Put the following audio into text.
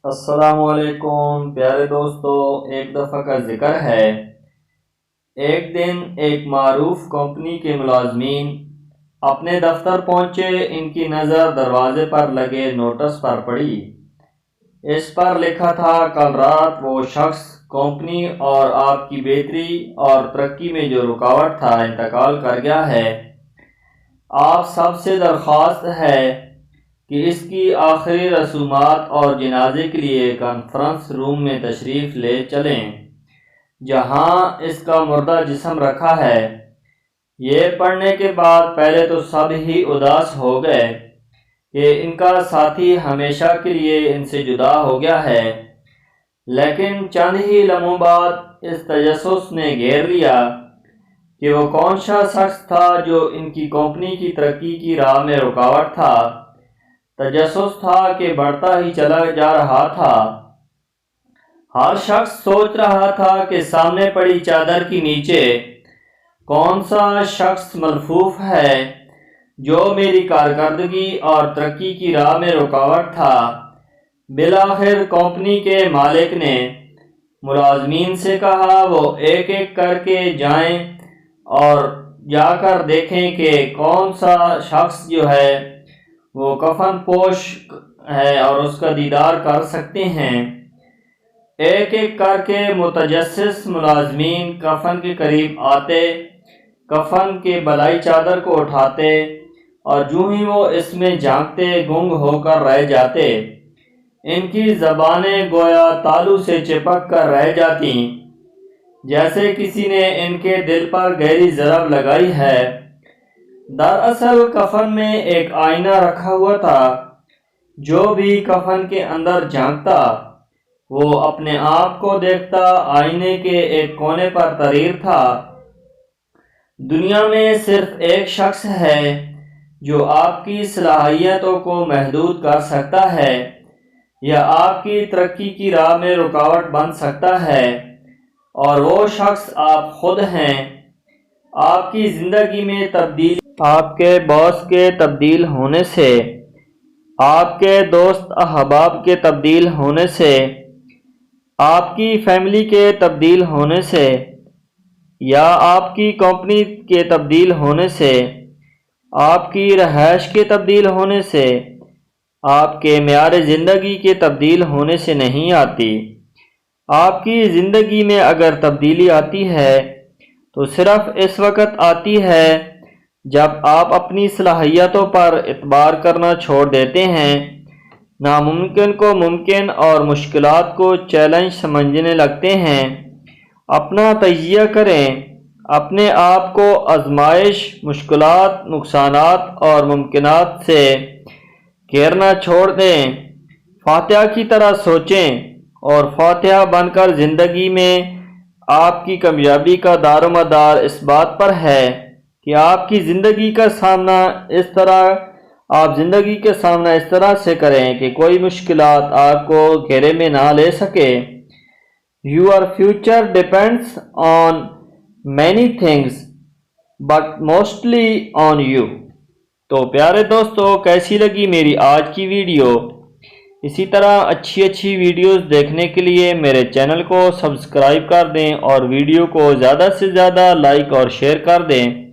السلام علیکم پیارے دوستو، ایک دفعہ کا ذکر ہے۔ ایک دن ایک معروف کمپنی کے ملازمین اپنے دفتر پہنچے۔ ان کی نظر دروازے پر لگے نوٹس پر پڑی۔ اس پر لکھا تھا، کل رات وہ شخص کمپنی اور آپ کی بہتری اور ترقی میں جو رکاوٹ تھا انتقال کر گیا ہے۔ آپ سب سے درخواست ہے کہ اس کی آخری رسومات اور جنازے کے لیے کانفرنس روم میں تشریف لے چلیں، جہاں اس کا مردہ جسم رکھا ہے۔ یہ پڑھنے کے بعد پہلے تو سب ہی اداس ہو گئے کہ ان کا ساتھی ہمیشہ کے لیے ان سے جدا ہو گیا ہے، لیکن چند ہی لمحوں بعد اس تجسس نے گھیر لیا کہ وہ کون سا شخص تھا جو ان کی کمپنی کی ترقی کی راہ میں رکاوٹ تھا۔ تجسس تھا کہ بڑھتا ہی چلا جا رہا تھا۔ ہر شخص سوچ رہا تھا کہ سامنے پڑی چادر کے نیچے کون سا شخص ملفوف ہے جو میری کارکردگی اور ترقی کی راہ میں رکاوٹ تھا۔ بالآخر کمپنی کے مالک نے ملازمین سے کہا وہ ایک ایک کر کے جائیں اور جا کر دیکھیں کہ کون سا شخص جو ہے وہ کفن پوش ہے اور اس کا دیدار کر سکتے ہیں۔ ایک ایک کر کے متجسس ملازمین کفن کے قریب آتے، کفن کے بالائی چادر کو اٹھاتے اور جو ہی وہ اس میں جھانکتے گنگ ہو کر رہ جاتے۔ ان کی زبانیں گویا تالو سے چپک کر رہ جاتی، جیسے کسی نے ان کے دل پر گہری ضرب لگائی ہے۔ دراصل کفن میں ایک آئینہ رکھا ہوا تھا۔ جو بھی کفن کے اندر جھانکتا وہ اپنے آپ کو دیکھتا۔ آئینے کے ایک کونے پر تحریر تھا، دنیا میں صرف ایک شخص ہے جو آپ کی صلاحیتوں کو محدود کر سکتا ہے یا آپ کی ترقی کی راہ میں رکاوٹ بن سکتا ہے، اور وہ شخص آپ خود ہیں۔ آپ کی زندگی میں تبدیلی آپ کے باس کے تبدیل ہونے سے، آپ کے دوست احباب کے تبدیل ہونے سے، آپ کی فیملی کے تبدیل ہونے سے، یا آپ کی کمپنی کے تبدیل ہونے سے، آپ کی رہائش کے تبدیل ہونے سے، آپ کے معیار زندگی کے تبدیل ہونے سے نہیں آتی۔ آپ کی زندگی میں اگر تبدیلی آتی ہے تو صرف اس وقت آتی ہے جب آپ اپنی صلاحیتوں پر اعتبار کرنا چھوڑ دیتے ہیں، ناممکن کو ممکن اور مشکلات کو چیلنج سمجھنے لگتے ہیں۔ اپنا تجزیہ کریں، اپنے آپ کو آزمائش، مشکلات، نقصانات اور ممکنات سے گھیرنا چھوڑ دیں۔ فاتحہ کی طرح سوچیں اور فاتحہ بن کر زندگی میں آپ کی کامیابی کا دار و مدار اس بات پر ہے کہ آپ زندگی کا سامنا اس طرح سے کریں کہ کوئی مشکلات آپ کو گھیرے میں نہ لے سکے۔ Your future depends on many things but mostly on you۔ تو پیارے دوستو، کیسی لگی میری آج کی ویڈیو؟ اسی طرح اچھی ویڈیوز دیکھنے کے لیے میرے چینل کو سبسکرائب کر دیں اور ویڈیو کو زیادہ سے زیادہ لائک اور شیئر کر دیں۔